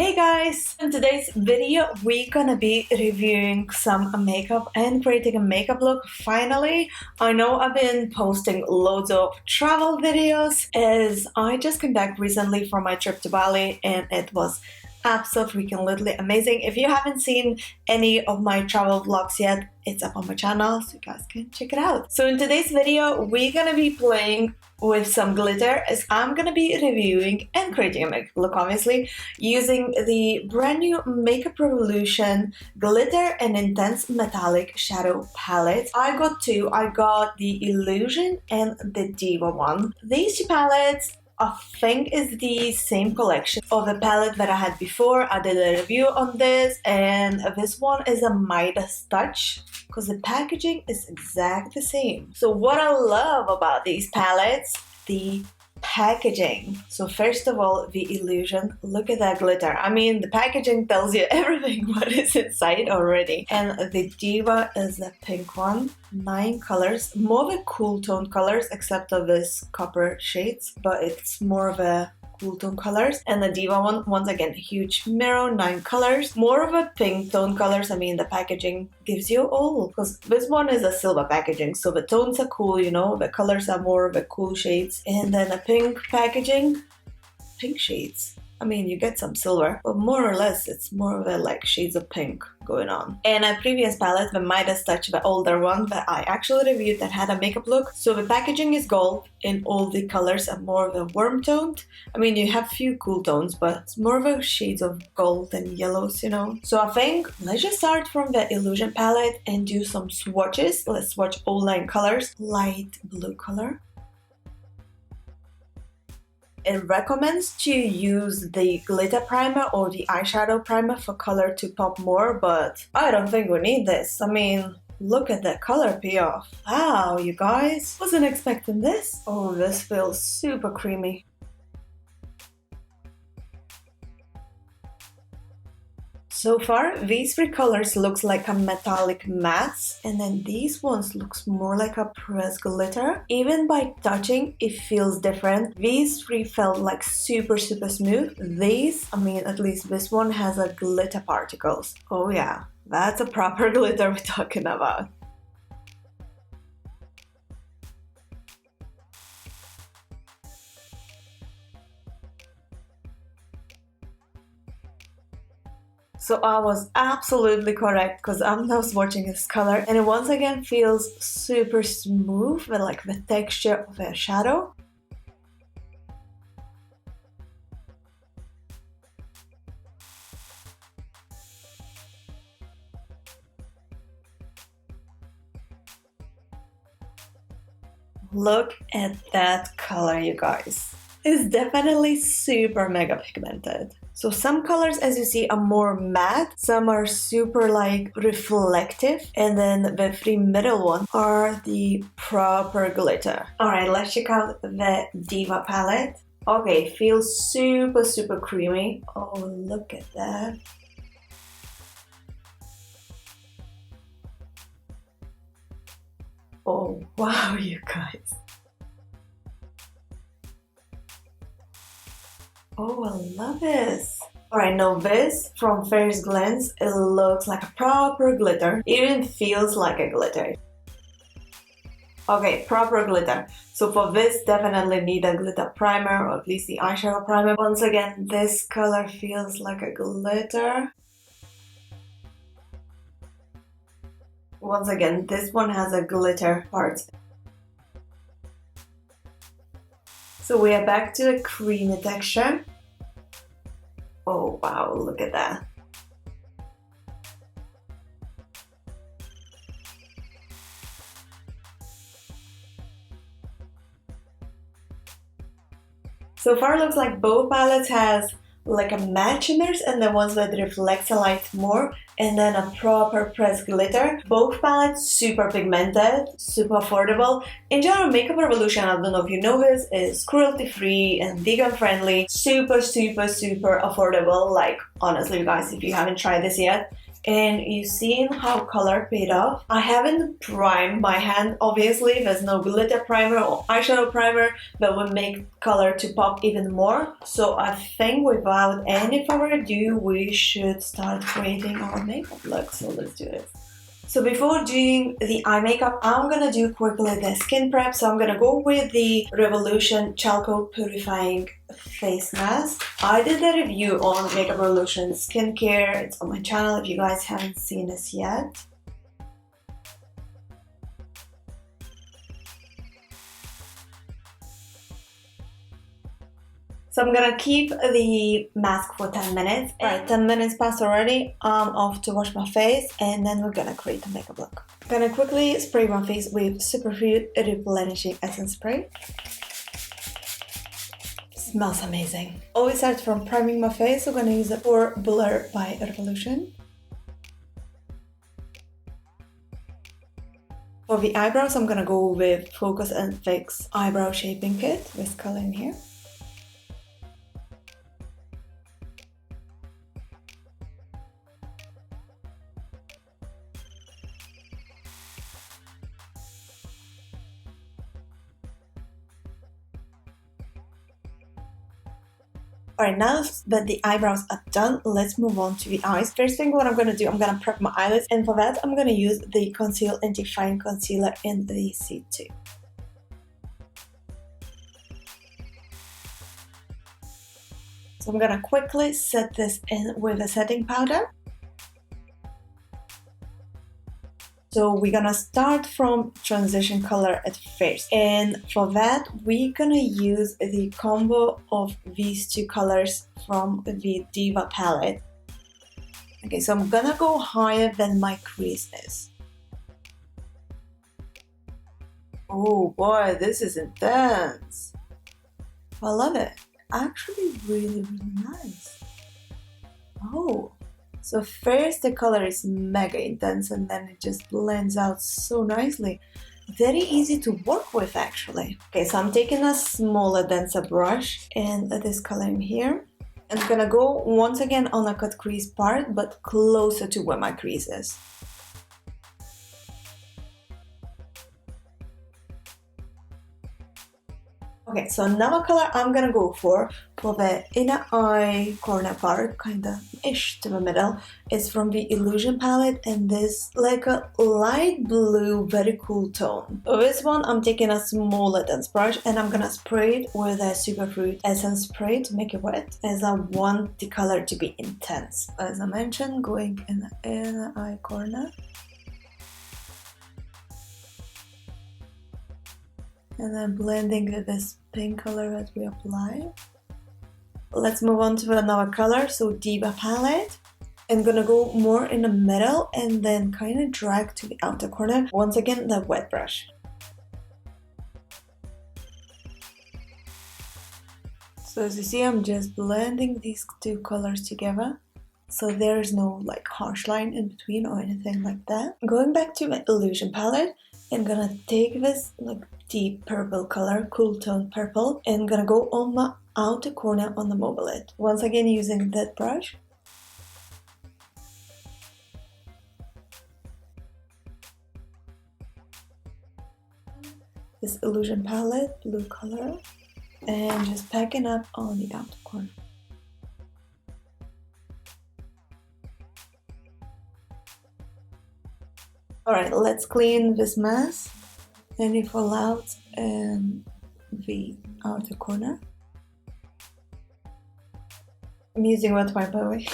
Hey guys! In today's video, we're gonna be reviewing some makeup and creating a makeup look. Finally, I know I've been posting loads of travel videos as I just came back recently from my trip to Bali and it was absolutely amazing. If you haven't seen any of my travel vlogs yet, it's up on my channel so you guys can check it out. So in today's video, we're gonna be playing with some glitter as I'm gonna be reviewing and creating a makeup look, obviously, using the brand new Makeup Revolution Glitter and Intense Metallic Shadow Palette. I got two. I got the Illusion and the Diva one. These two palettes I think is the same collection of the palette that I had before. I did a review on this, and this one is a Midas touch because the packaging is exactly the same. So what I love about these palettes, the packaging. So first of all, the Illusion, look at that glitter. I mean, the packaging tells you everything what is inside already. And the Diva is the pink one. 9 colors, more of a cool tone colors except of this copper shades, but it's more of a cool tone colors. And the Diva one, once again, huge mirror, 9 colors, more of a pink tone colors. I mean, the packaging gives you all, because this one is a silver packaging, so the tones are cool, you know, the colors are more of a cool shades. And then a pink packaging, pink shades. I mean, you get some silver, but more or less it's more of a like shades of pink going on. And a previous palette, the Midas Touch, the older one that I actually reviewed that had a makeup look. So the packaging is gold and all the colors are more of a warm toned. I mean, you have few cool tones, but it's more of a shades of gold and yellows, you know. So I think let's just start from the Illusion palette and do some swatches. Let's swatch all 9 colors. Light blue color. It recommends to use the glitter primer or the eyeshadow primer for color to pop more, but I don't think we need this. I mean, look at that color payoff. Wow, you guys, wasn't expecting this. Oh, this feels super creamy. So far, these 3 colors looks like a metallic matte, and then these ones looks more like a pressed glitter. Even by touching, it feels different. These 3 felt like super smooth. These, I mean, at least this one has a glitter particles. Oh yeah, that's a proper glitter we're talking about. So I was absolutely correct because I'm now swatching this color and it once again feels super smooth with like the texture of a shadow. Look at that color, you guys. It's definitely super mega pigmented. So some colors, as you see, are more matte, some are super like reflective, and then the 3 middle ones are the proper glitter. Alright, let's check out the Diva palette. Okay, feels super creamy. Oh, look at that. Oh, wow, you guys. Oh, I love this. Alright, now this, from first glance, it looks like a proper glitter. It even feels like a glitter. Okay, proper glitter. So for this, definitely need a glitter primer, or at least the eyeshadow primer. Once again, this color feels like a glitter. Once again, this one has a glitter part. So we are back to a creamy texture. Oh wow, look at that. So far looks like both palettes has like a matte shimmers and the ones that reflects the light more, and then a proper pressed glitter. Both palettes super pigmented, super affordable. In general, Makeup Revolution, I don't know if you know this, is cruelty free and vegan friendly, super affordable. Like honestly, you guys, if you haven't tried this yet, and you seen how color paid off. I haven't primed my hand, obviously there's no glitter primer or eyeshadow primer that would make color to pop even more. So I think without any further ado, we should start creating our makeup look. So let's do it. So before doing the eye makeup, I'm gonna do quickly the skin prep. So I'm gonna go with the Revolution Chalco Purifying Face Mask. I did a review on Makeup Revolution skincare. It's on my channel if you guys haven't seen this yet. So I'm gonna keep the mask for 10 minutes. Alright, 10 minutes passed already. I'm off to wash my face and then we're gonna create a makeup look. I'm gonna quickly spray my face with SUPERFRUIT Replenishing Essence Spray. Smells amazing. Always start from priming my face, so I'm gonna use the PORE Blur by Revolution. For the eyebrows, I'm gonna go with Focus and Fix Eyebrow Shaping Kit with color in here. Alright, now that the eyebrows are done, let's move on to the eyes. First thing what I'm going to do, I'm going to prep my eyelids, and for that I'm going to use the CONCEAL Anti-Fine Concealer in the C2. So I'm going to quickly set this in with a setting powder. So we're gonna start from transition color at first, and for that we're gonna use the combo of these two colors from the Diva palette. Okay, so I'm gonna go higher than my crease is. Oh boy, this is intense. I love it. Actually really nice. Oh. So first the color is mega intense and then it just blends out so nicely. Very easy to work with actually. Okay, so I'm taking a smaller denser brush and this color in here. I'm gonna go once again on a cut crease part but closer to where my crease is. Okay, so another color I'm gonna go for the inner eye corner part, kinda ish to the middle, is from the Illusion palette, and this like a light blue, very cool tone. For this one, I'm taking a smaller dense brush and I'm gonna spray it with a SUPERFRUIT essence spray to make it wet, as I want the color to be intense. As I mentioned, going in the inner eye corner. And then blending with this pink color as we apply. Let's move on to another color, so Diva palette. I'm gonna go more in the middle and then kind of drag to the outer corner. Once again, the wet brush. So as you see, I'm just blending these two colors together. So there's no like harsh line in between or anything like that. Going back to my Illusion palette, I'm gonna take this like deep purple color, cool tone purple, and I'm gonna go on my outer corner on the mobile lid. Once again using that brush. This Illusion palette, blue color, and just packing up on the outer corner. Alright, let's clean this mess, any fallouts in the outer corner. I'm using wet wipe by the way.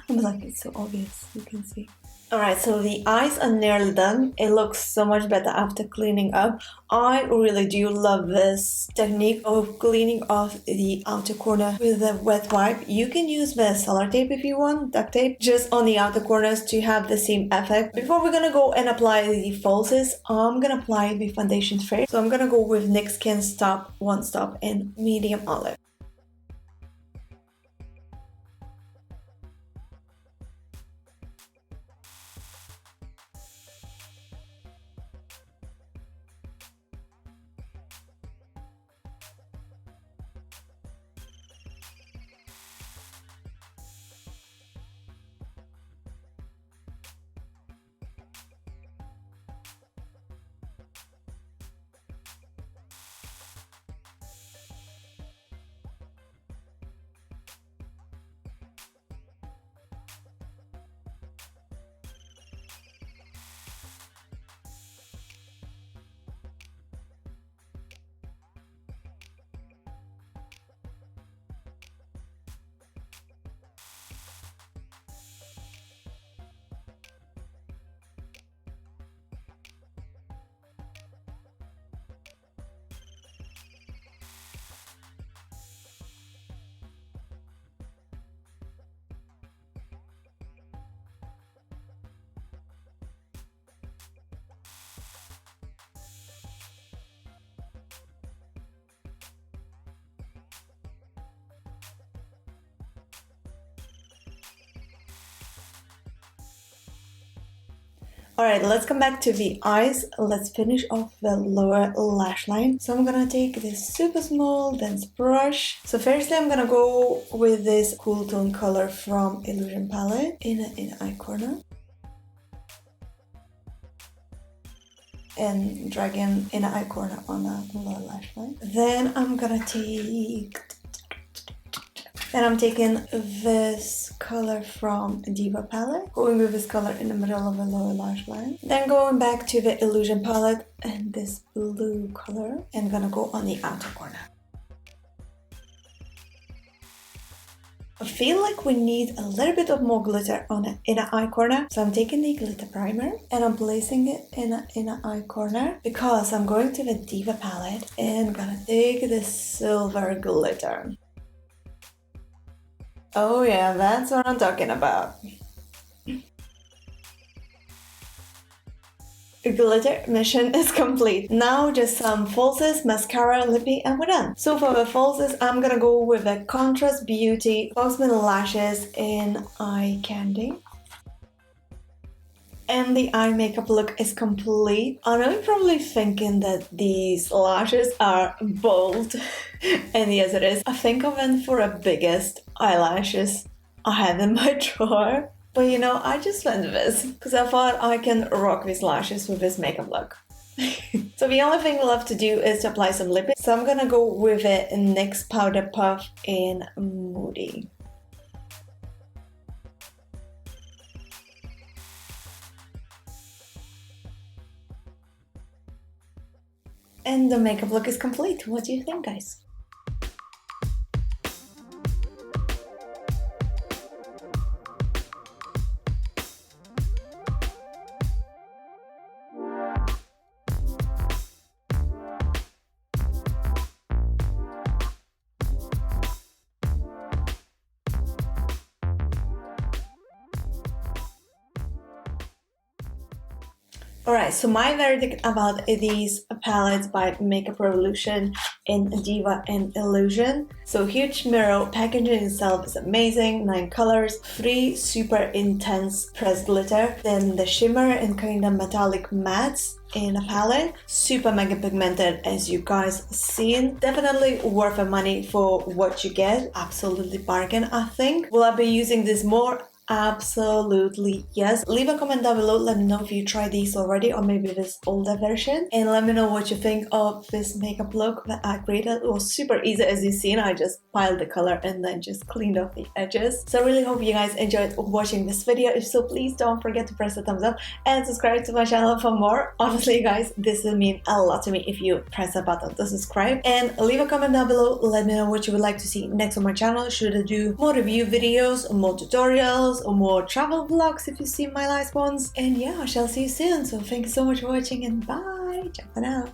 I'm like, it's so obvious, you can see. Alright, so the eyes are nearly done. It looks so much better after cleaning up. I really do love this technique of cleaning off the outer corner with a wet wipe. You can use the cellar tape if you want, duct tape, just on the outer corners to have the same effect. Before we're gonna go and apply the falsies, I'm gonna apply the foundation first. So I'm gonna go with NYX Skin Stop One Stop in Medium Olive. Alright, let's come back to the eyes. Let's finish off the lower lash line. So I'm gonna take this super small dense brush. So firstly I'm gonna go with this cool tone color from Illusion palette in the eye corner. And drag in the eye corner on the lower lash line. Then I'm gonna take... And I'm taking this color from Diva palette, going with this color in the middle of the lower lash line. Then going back to the Illusion palette and this blue color, and gonna go on the outer corner. I feel like we need a little bit of more glitter on the inner eye corner. So I'm taking the glitter primer and I'm placing it in the inner eye corner because I'm going to the Diva palette and gonna take this silver glitter. Oh yeah, that's what I'm talking about. Glitter mission is complete. Now just some falsies, mascara, lippy, and we're done. So for the falsies, I'm gonna go with the Contrast Beauty Cosmic Lashes in Eye Candy. And the eye makeup look is complete. I know you're probably thinking that these lashes are bold. And yes it is. I think I went for the biggest eyelashes I had in my drawer. But you know, I just went with this because I thought I can rock these lashes with this makeup look. So the only thing left to do is to apply some lip. So I'm gonna go with a NYX Powder Puff in Moody. And the makeup look is complete. What do you think, guys? Alright, so my verdict about these palettes by Makeup Revolution in Diva and Illusion. So huge mirror, packaging itself is amazing, 9 colors, 3 super intense pressed glitter, then the shimmer and kind of metallic mattes in a palette, super mega pigmented as you guys seen. Definitely worth the money for what you get, absolutely bargain I think. Will I be using this more? Absolutely yes. Leave a comment down below, let me know if you tried these already or maybe this older version, and let me know what you think of this makeup look that I created. It was super easy as you've seen. I just piled the color and then just cleaned off the edges. So I really hope you guys enjoyed watching this video. If so, please don't forget to press the thumbs up and subscribe to my channel for more. Honestly guys, this will mean a lot to me if you press the button to subscribe, and leave a comment down below, let me know what you would like to see next on my channel. Should I do more review videos, more tutorials, or more travel vlogs if you've seen my last ones? And yeah, I shall see you soon. So thank you so much for watching and bye. Ciao for now.